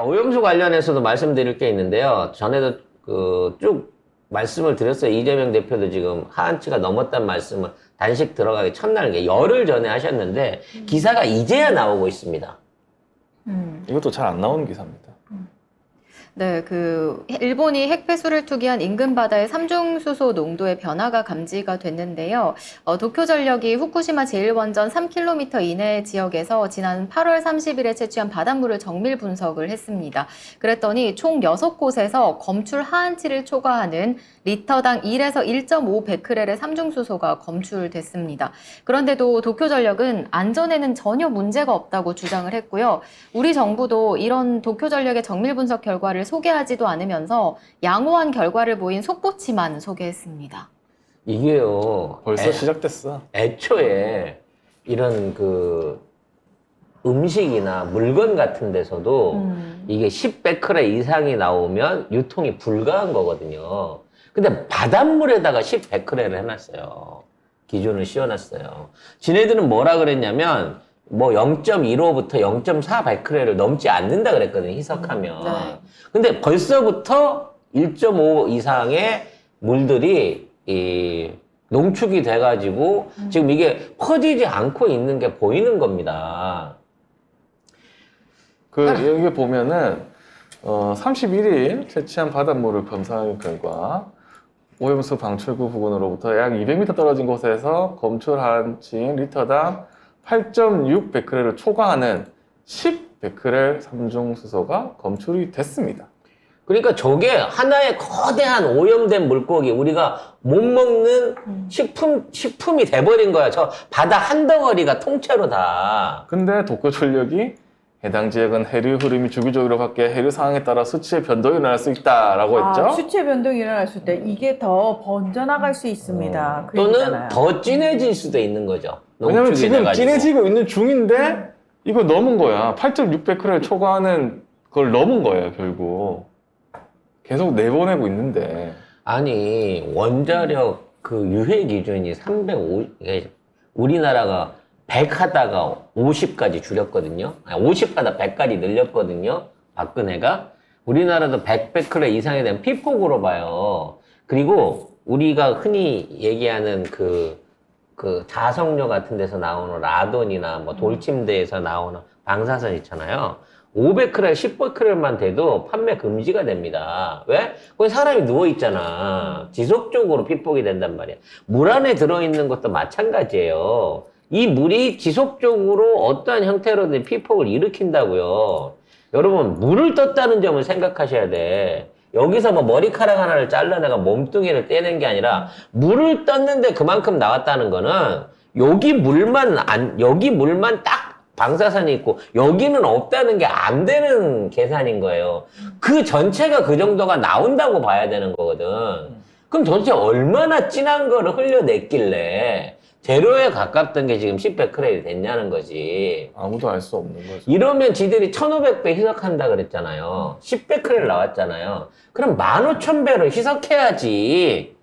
오염수 관련해서도 말씀드릴 게 있는데요. 전에도 쭉 말씀을 드렸어요. 이재명 대표도 지금 하한치가 넘었다는 말씀을 단식 들어가기 첫날 열흘 전에 하셨는데 기사가 이제야 나오고 있습니다. 이것도 잘 안 나오는 기사입니다. 네, 일본이 핵폐수를 투기한 인근 바다의 삼중수소 농도의 변화가 감지가 됐는데요. 도쿄전력이 후쿠시마 제1원전 3km 이내 지역에서 지난 8월 30일에 채취한 바닷물을 정밀 분석을 했습니다. 그랬더니 총 6곳에서 검출 하한치를 초과하는 리터당 1에서 1.5 베크렐의 삼중수소가 검출됐습니다. 그런데도 도쿄전력은 안전에는 전혀 문제가 없다고 주장을 했고요. 우리 정부도 이런 도쿄전력의 정밀 분석 결과를 소개하지도 않으면서 양호한 결과를 보인 속보치만 소개했습니다. 이게요. 벌써 시작됐어. 애초에 이런 음식이나 물건 같은 데서도 이게 10베크렐 이상이 나오면 유통이 불가한 거거든요. 근데 바닷물에다가 10베크렐을 해놨어요. 기준을 씌워놨어요. 지네들은 뭐라 그랬냐면 뭐 0.15부터 0.4 베크렐을 넘지 않는다 그랬거든요. 희석하면. 네. 근데 벌써부터 1.5 이상의 물들이 농축이 돼가지고 지금 이게 퍼지지 않고 있는 게 보이는 겁니다. 여기 보면은 31일 채취한 바닷물을 검사한 결과 오염수 방출구 부근으로부터 약 200m 떨어진 곳에서 검출 한치인 리터당 8.6 베크렐을 초과하는 10 베크렐 삼중수소가 검출이 됐습니다. 그러니까 저게 하나의 거대한 오염된 물고기, 우리가 못 먹는 식품이 돼버린 거야. 저 바다 한 덩어리가 통째로 다. 근데 도쿄전력이 해당 지역은 해류 흐름이 주기적으로 바뀌어 해류 상황에 따라 수치의 변동이 일어날 수 있다라고 했죠. 수치의 변동이 일어났을 때 이게 더 번져나갈 수 있습니다. 그 또는 얘기잖아요. 더 진해질 수도 있는 거죠. 왜냐면 농축이 지금 돼가지고. 진해지고 있는 중인데 이거 넘은 거야. 8.6 베크렐 초과하는 걸 넘은 거예요, 결국. 계속 내보내고 있는데. 아니, 원자력 유해 기준이 350, 우리나라가 100 하다가 50까지 줄였거든요. 50 하다 100까지 늘렸거든요. 박근혜가. 우리나라도 100베크렐 이상이 되면 피폭으로 봐요. 그리고 우리가 흔히 얘기하는 자석료 같은 데서 나오는 라돈이나 뭐 돌침대에서 나오는 방사선 있잖아요. 5베크렐, 10베크렐만 돼도 판매 금지가 됩니다. 왜? 거기 사람이 누워있잖아. 지속적으로 피폭이 된단 말이야. 물 안에 들어있는 것도 마찬가지예요. 이 물이 지속적으로 어떠한 형태로든 피폭을 일으킨다고요. 여러분, 물을 떴다는 점을 생각하셔야 돼. 여기서 뭐 머리카락 하나를 잘라내가 몸뚱이를 떼는 게 아니라 물을 떴는데 그만큼 나왔다는 거는 여기 물만 딱 방사선이 있고 여기는 없다는 게 안 되는 계산인 거예요. 그 전체가 그 정도가 나온다고 봐야 되는 거거든. 그럼 도대체 얼마나 진한 거를 흘려냈길래 제로에 가깝던 게 지금 10베크렐이 됐냐는 거지. 아무도 알 수 없는 거죠. 이러면 지들이 1500배 희석한다 그랬잖아요. 10베크렐 나왔잖아요. 그럼 15,000배로 희석해야지.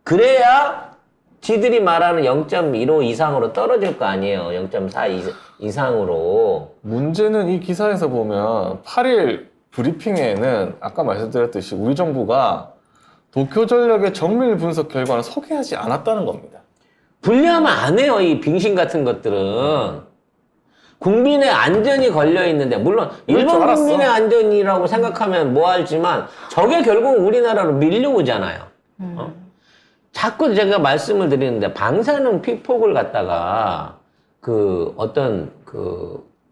그래야 지들이 말하는 0.15 이상으로 떨어질 거 아니에요. 0.4 이상으로. 문제는 이 기사에서 보면 8일 브리핑에는 아까 말씀드렸듯이 우리 정부가 도쿄전력의 정밀 분석 결과는 소개하지 않았다는 겁니다. 분리하면 안 해요, 이 빙신 같은 것들은. 국민의 안전이 걸려 있는데, 물론 일본 알았어. 국민의 안전이라고 생각하면 뭐 할지만 저게 결국 우리나라로 밀려오잖아요. 자꾸 제가 말씀을 드리는데 방사능 피폭을 갖다가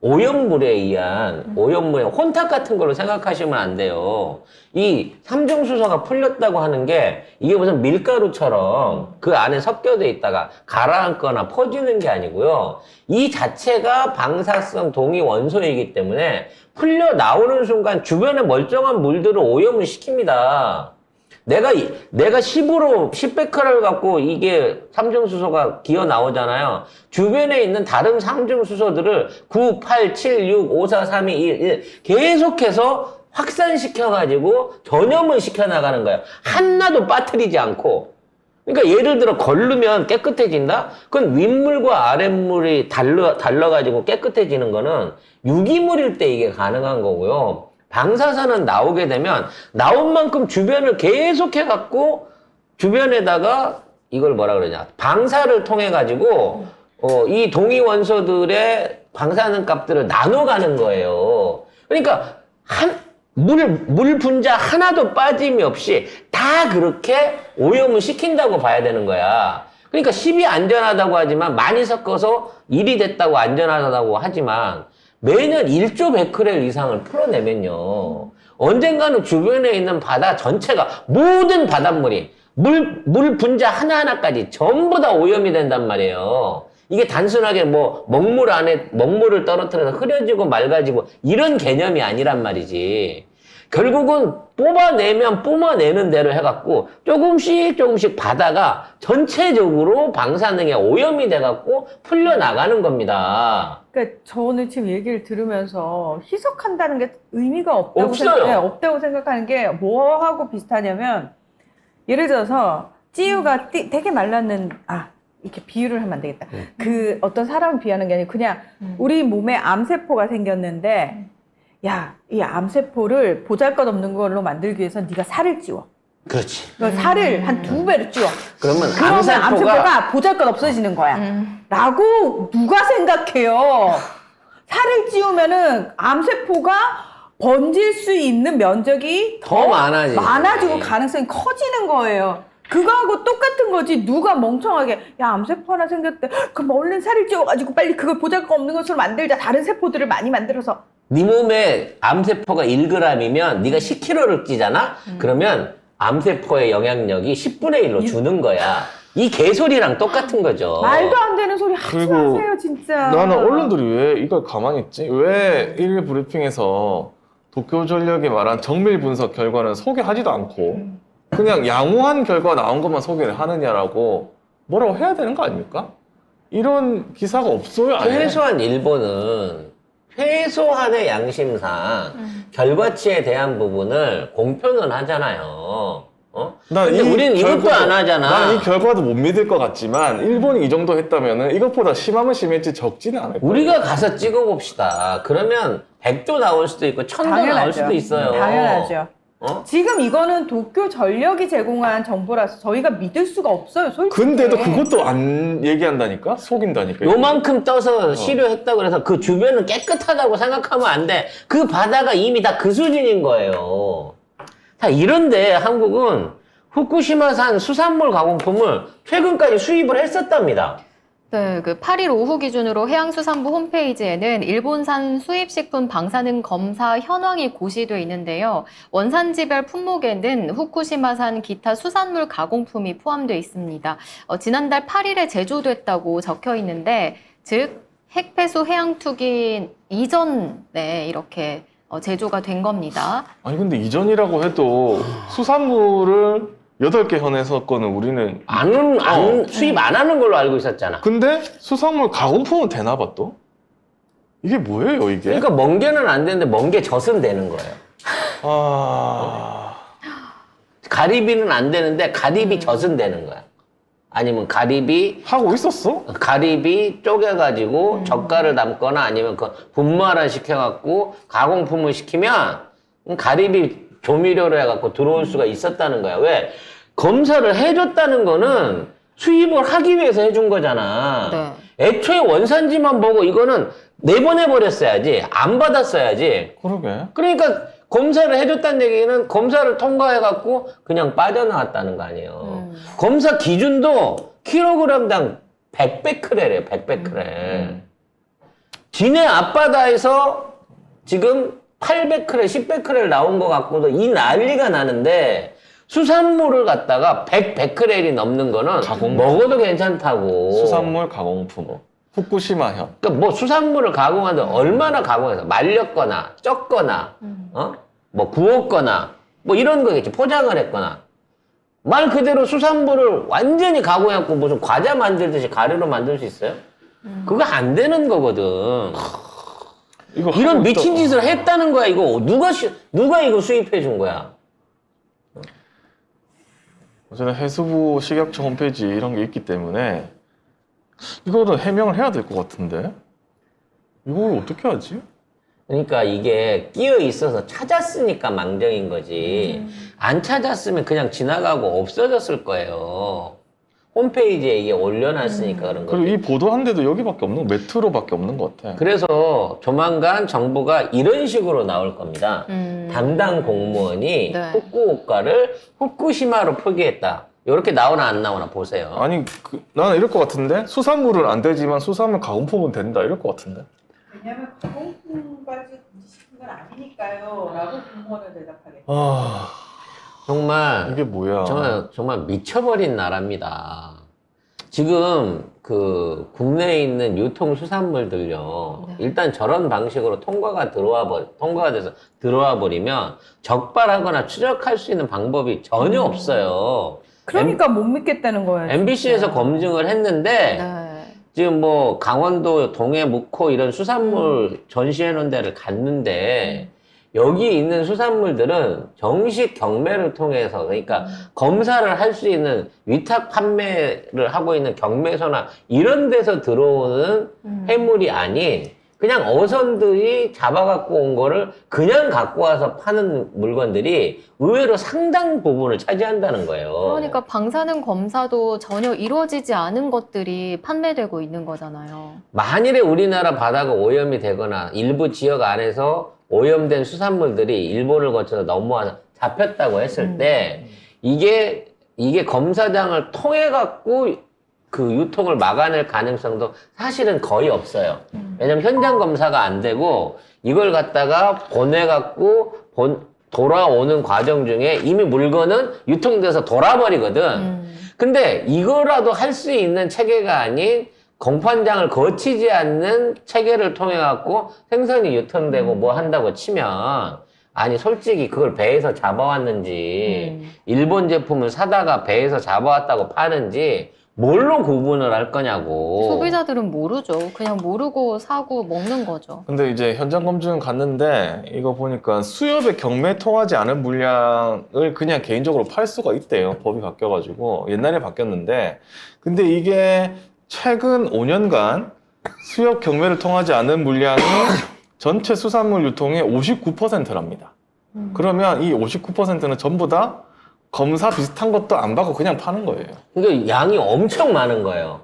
오염물에 의한 오염물의 혼탁 같은 걸로 생각하시면 안 돼요. 이 삼중수소가 풀렸다고 하는 게 이게 무슨 밀가루처럼 그 안에 섞여져 있다가 가라앉거나 퍼지는 게 아니고요. 이 자체가 방사성 동위 원소이기 때문에 풀려 나오는 순간 주변에 멀쩡한 물들을 오염을 시킵니다. 내가 10베크렐 갖고 이게 삼중수소가 기어 나오잖아요. 주변에 있는 다른 삼중수소들을 9, 8, 7, 6, 5, 4, 3, 2, 1 계속해서 확산시켜가지고 전염을 시켜나가는 거예요. 하나도 빠뜨리지 않고. 그러니까 예를 들어 걸르면 깨끗해진다? 그건 윗물과 아랫물이 달라가지고 깨끗해지는 거는 유기물일 때 이게 가능한 거고요. 방사선은 나오게 되면 나온 만큼 주변을 계속해갖고 주변에다가 이걸 뭐라 그러냐. 방사를 통해가지고 이 동위 원소들의 방사능 값들을 나눠가는 거예요. 그러니까 물 분자 하나도 빠짐이 없이 다 그렇게 오염을 시킨다고 봐야 되는 거야. 그러니까 10이 안전하다고 하지만 많이 섞어서 1이 됐다고 안전하다고 하지만 매년 1조 베크렐 이상을 풀어내면요. 언젠가는 주변에 있는 바다 전체가 모든 바닷물이 물 분자 하나하나까지 전부 다 오염이 된단 말이에요. 이게 단순하게 뭐 먹물 안에 먹물을 떨어뜨려서 흐려지고 맑아지고 이런 개념이 아니란 말이지. 결국은 뽑아내면 뿜어내는 대로 해갖고 조금씩 바다가 전체적으로 방사능에 오염이 돼갖고 풀려나가는 겁니다. 그러니까 저는 지금 얘기를 들으면서 희석한다는 게 의미가 없다고, 없어요. 없다고 생각하는 게 뭐하고 비슷하냐면 예를 들어서 찌유가 되게 말랐는 이렇게 비유를 하면 안 되겠다. 그 어떤 사람을 비하는 게 아니고 그냥 우리 몸에 암세포가 생겼는데 야, 이 암세포를 보잘것없는 걸로 만들기 위해서 네가 살을 찌워. 그렇지. 그러니까 살을 한 2배로 찌워. 그러면 그러면 암세포가 보잘것 없어지는 거야. 라고 누가 생각해요? 살을 찌우면은 암세포가 번질 수 있는 면적이 더 많아지고 가능성이 커지는 거예요. 그거하고 똑같은 거지. 누가 멍청하게 야 암세포 하나 생겼대. 그럼 얼른 살을 찌워가지고 빨리 그걸 보잘것없는 것으로 만들자. 다른 세포들을 많이 만들어서. 네 몸에 암세포가 1g이면 네가 10kg를 찌잖아? 그러면 암세포의 영향력이 10분의 1로 주는 거야. 이 개소리랑 똑같은 거죠. 말도 안 되는 소리 하지 그리고 마세요, 진짜. 나는 언론들이 왜 이걸 가만히 있지? 왜 일일 브리핑에서 도쿄전력이 말한 정밀 분석 결과는 소개하지도 않고 그냥 양호한 결과 나온 것만 소개를 하느냐라고 뭐라고 해야 되는 거 아닙니까? 이런 기사가 없어요, 아예. 최소한 일본은 최소한의 양심상 결과치에 대한 부분을 공표는 하잖아요. 근데 우리는 이것도 안 하잖아. 난 이 결과도 못 믿을 것 같지만 일본이 이 정도 했다면 이것보다 심하면 심했지 적지는 않을 거예요. 우리가 가서 찍어봅시다. 그러면 100도 나올 수도 있고 1000도 나올 수도 있어요. 당연하죠. 지금 이거는 도쿄 전력이 제공한 정보라서 저희가 믿을 수가 없어요, 솔직히. 근데도 그것도 안 얘기한다니까? 속인다니까. 요만큼 떠서 시료했다고 해서 그 주변은 깨끗하다고 생각하면 안 돼. 그 바다가 이미 다 그 수준인 거예요. 다 이런데 한국은 후쿠시마산 수산물 가공품을 최근까지 수입을 했었답니다. 네, 그 8일 오후 기준으로 해양수산부 홈페이지에는 일본산 수입식품 방사능 검사 현황이 고시되어 있는데요. 원산지별 품목에는 후쿠시마산 기타 수산물 가공품이 포함되어 있습니다. 지난달 8일에 제조됐다고 적혀 있는데, 즉 핵폐수 해양투기 이전에 이렇게 제조가 된 겁니다. 아니 근데 이전이라고 해도 수산물을 8개 현에서 거는 우리는 수입 안 하는 걸로 알고 있었잖아. 근데 수산물 가공품은 되나 봐 또? 이게 뭐예요 이게? 그러니까 멍게는 안 되는데 멍게 젖은 되는 거예요. 가리비는 안 되는데 가리비 젖은 되는 거야. 아니면 가리비 하고 있었어? 가리비 쪼개가지고 젓갈을 담거나 아니면 그 분말을 시켜갖고 가공품을 시키면 가리비 조미료로 해갖고 들어올 수가 있었다는 거야. 왜? 검사를 해줬다는 거는 수입을 하기 위해서 해준 거잖아. 네. 애초에 원산지만 보고 이거는 내보내버렸어야지. 안 받았어야지. 그러게. 그러니까 검사를 해줬다는 얘기는 검사를 통과해갖고 그냥 빠져나왔다는 거 아니에요. 검사 기준도 킬로그램당 100베크렐이에요. 100베크렐. 지네 앞바다에서 지금 8베크렐, 10베크렐 나온 것 갖고도 이 난리가 나는데 수산물을 갖다가 100베크렐이 넘는 거는 먹어도 괜찮다고. 수산물 가공품. 후쿠시마현. 그러니까 뭐 수산물을 가공하는데 얼마나 가공해서 말렸거나 쪘거나 뭐 구웠거나 뭐 이런 거겠지. 포장을 했거나 말 그대로 수산물을 완전히 가공해갖고 무슨 과자 만들듯이 가루로 만들 수 있어요? 그거 안 되는 거거든. 이런 미친 짓을 했다는 거야. 이거 누가 이거 수입해 준 거야? 어쨌든 해수부 식약처 홈페이지 이런 게 있기 때문에 이거는 해명을 해야 될 것 같은데 이걸 어떻게 하지? 그러니까 이게 끼어 있어서 찾았으니까 망정인 거지. 안 찾았으면 그냥 지나가고 없어졌을 거예요. 홈페이지에 이게 올려놨으니까 그런 그리고 거지. 이 보도한 데도 여기밖에 없는 거, 메트로밖에 없는 것 같아. 그래서 조만간 정부가 이런 식으로 나올 겁니다. 담당 공무원이 네. 후쿠오카를 후쿠시마로 표기했다. 이렇게 나오나 안 나오나 보세요. 아니 나는 이럴 것 같은데 수산물은 안 되지만 수산물 가공품은 된다 이럴 것 같은데. 왜냐하면 가공품까지 금지시킨 건 아니니까요 라고 공무원은 대답하겠죠. 아 정말 이게 뭐야? 정말 미쳐버린 나라입니다. 지금 그 국내에 있는 유통 수산물들요. 네. 일단 저런 방식으로 통과가 돼서 들어와 버리면 적발하거나 추적할 수 있는 방법이 전혀 없어요. 그러니까 못 믿겠다는 거예요. MBC에서 진짜. 검증을 했는데 네. 지금 뭐 강원도 동해 묵호 이런 수산물 전시해 놓은 데를 갔는데 여기 있는 수산물들은 정식 경매를 통해서 그러니까 검사를 할 수 있는 위탁 판매를 하고 있는 경매소나 이런 데서 들어오는 해물이 아닌 그냥 어선들이 잡아갖고 온 거를 그냥 갖고 와서 파는 물건들이 의외로 상당 부분을 차지한다는 거예요. 그러니까 방사능 검사도 전혀 이루어지지 않은 것들이 판매되고 있는 거잖아요. 만일에 우리나라 바다가 오염이 되거나 일부 지역 안에서 오염된 수산물들이 일본을 거쳐서 넘어와서 잡혔다고 했을 때 이게 검사장을 통해 갖고 그 유통을 막아낼 가능성도 사실은 거의 없어요. 왜냐면 현장 검사가 안 되고 이걸 갖다가 보내갖고 돌아오는 과정 중에 이미 물건은 유통돼서 돌아버리거든. 근데 이거라도 할 수 있는 체계가 아닌 공판장을 거치지 않는 체계를 통해 갖고 생선이 유통되고 뭐 한다고 치면 아니 솔직히 그걸 배에서 잡아왔는지 일본 제품을 사다가 배에서 잡아왔다고 파는지 뭘로 구분을 할 거냐고. 소비자들은 모르죠. 그냥 모르고 사고 먹는 거죠. 근데 이제 현장 검증 갔는데 이거 보니까 수협에 경매 통하지 않은 물량을 그냥 개인적으로 팔 수가 있대요. 법이 바뀌어가지고 옛날에 바뀌었는데 근데 이게 최근 5년간 수협 경매를 통하지 않은 물량이 전체 수산물 유통의 59%랍니다. 그러면 이 59%는 전부 다 검사 비슷한 것도 안 받고 그냥 파는 거예요. 그러니까 양이 엄청 많은 거예요.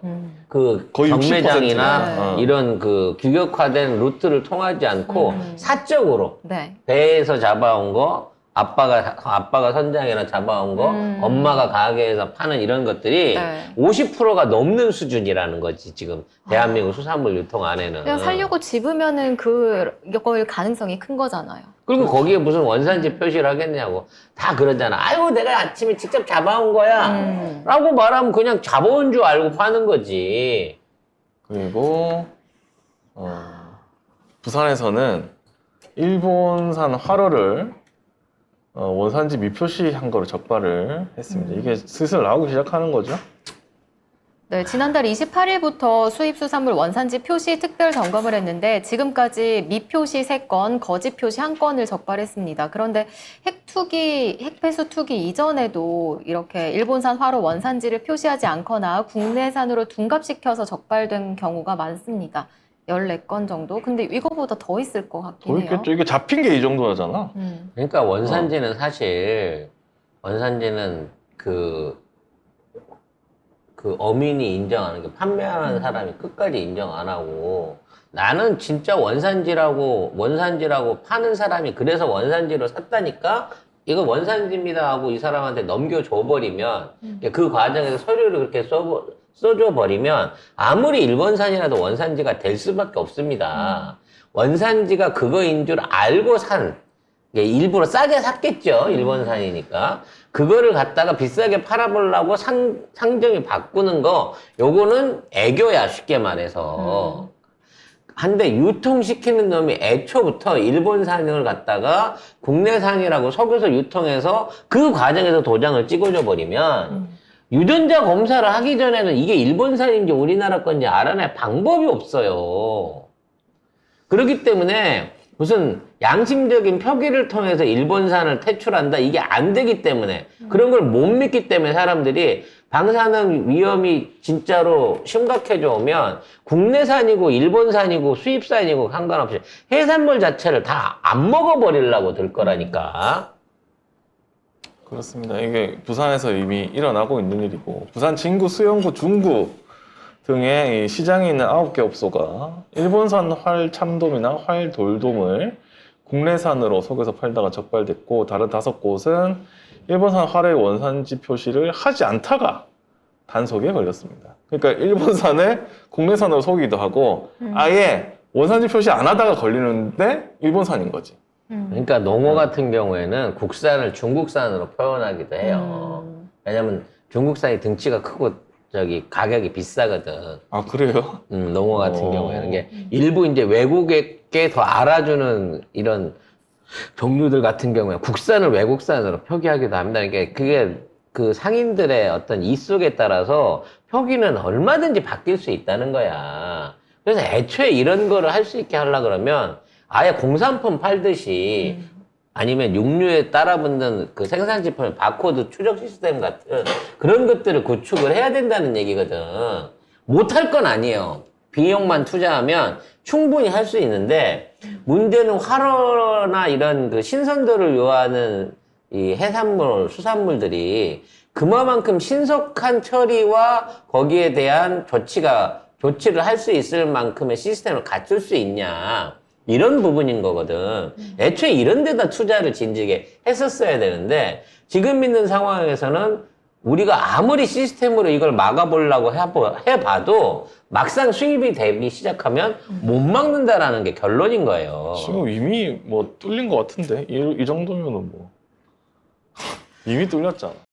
그 거의 경매장이나 60%. 이런 그 규격화된 루트를 통하지 않고 사적으로 네. 배에서 잡아온 거 아빠가 선장이나 잡아온 거 엄마가 가게에서 파는 이런 것들이 네. 50%가 넘는 수준이라는 거지 지금 대한민국 수산물 유통 안에는. 그냥 살려고 집으면은 그걸 가능성이 큰 거잖아요. 그리고 거기에 무슨 원산지 표시를 하겠냐고 다 그러잖아. 아유 내가 아침에 직접 잡아온 거야 라고 말하면 그냥 잡아온 줄 알고 파는 거지. 그리고 부산에서는 일본산 화로를 원산지 미표시한 거로 적발을 했습니다. 이게 슬슬 나오기 시작하는 거죠. 네, 지난달 28일부터 수입 수산물 원산지 표시 특별 점검을 했는데 지금까지 미표시 3건, 거짓 표시 1건을 적발했습니다. 그런데 핵폐수 투기 이전에도 이렇게 일본산 화로 원산지를 표시하지 않거나 국내산으로 둔갑시켜서 적발된 경우가 많습니다. 14건 정도? 근데 이거보다 더 있을 것 같긴 더 해요. 있겠죠. 이게 잡힌 게 이 정도잖아. 그러니까 원산지는 사실 원산지는 그 어민이 인정하는 게 판매하는 사람이 끝까지 인정 안 하고 나는 진짜 원산지라고 파는 사람이 그래서 원산지로 샀다니까 이거 원산지입니다 하고 이 사람한테 넘겨줘 버리면 그 과정에서 서류를 그렇게 써줘 버리면 아무리 일본산이라도 원산지가 될 수밖에 없습니다. 원산지가 그거인 줄 알고 일부러 싸게 샀겠죠. 일본산이니까. 그거를 갖다가 비싸게 팔아보려고 상정이 바꾸는 거, 요거는 애교야, 쉽게 말해서. 한데 유통시키는 놈이 애초부터 일본산을 갖다가 국내산이라고 속여서 유통해서 그 과정에서 도장을 찍어줘 버리면 유전자 검사를 하기 전에는 이게 일본산인지 우리나라 건지 알아낼 방법이 없어요. 그렇기 때문에 무슨 양심적인 표기를 통해서 일본산을 퇴출한다 이게 안 되기 때문에 그런 걸 못 믿기 때문에 사람들이 방사능 위험이 진짜로 심각해져 오면 국내산이고 일본산이고 수입산이고 상관없이 해산물 자체를 다 안 먹어버리려고 들 거라니까. 그렇습니다. 이게 부산에서 이미 일어나고 있는 일이고 부산 진구, 수영구, 중구 등의 이 시장에 있는 9개 업소가 일본산 활 참돔이나 활 돌돔을 국내산으로 속여서 팔다가 적발됐고 다른 5곳은 일본산 활의 원산지 표시를 하지 않다가 단속에 걸렸습니다. 그러니까 일본산을 국내산으로 속이기도 하고 아예 원산지 표시 안 하다가 걸리는데 일본산인 거지. 그러니까 농어 같은 경우에는 국산을 중국산으로 표현하기도 해요. 왜냐면 중국산이 등치가 크고 저기 가격이 비싸거든. 아 그래요? 농어 같은 어. 경우에는 이게 일부 이제 외국에게 더 알아주는 이런 종류들 같은 경우에 국산을 외국산으로 표기하기도 합니다. 그게 그 상인들의 어떤 이속에 따라서 표기는 얼마든지 바뀔 수 있다는 거야. 그래서 애초에 이런 거를 할 수 있게 하려 그러면 아예 공산품 팔듯이 아니면 육류에 따라 붙는 그 생산지품 바코드 추적 시스템 같은 그런 것들을 구축을 해야 된다는 얘기거든. 못할 건 아니에요. 비용만 투자하면 충분히 할 수 있는데 문제는 활어나 이런 그 신선도를 요하는 이 해산물, 수산물들이 그만큼 신속한 처리와 거기에 대한 조치를 할 수 있을 만큼의 시스템을 갖출 수 있냐. 이런 부분인 거거든. 애초에 이런 데다 투자를 진지하게 했었어야 되는데 지금 있는 상황에서는 우리가 아무리 시스템으로 이걸 막아보려고 해봐도 막상 수입이 되기 시작하면 못 막는다라는 게 결론인 거예요. 지금 이미 뭐 뚫린 것 같은데 이 정도면은 뭐 이미 뚫렸잖아.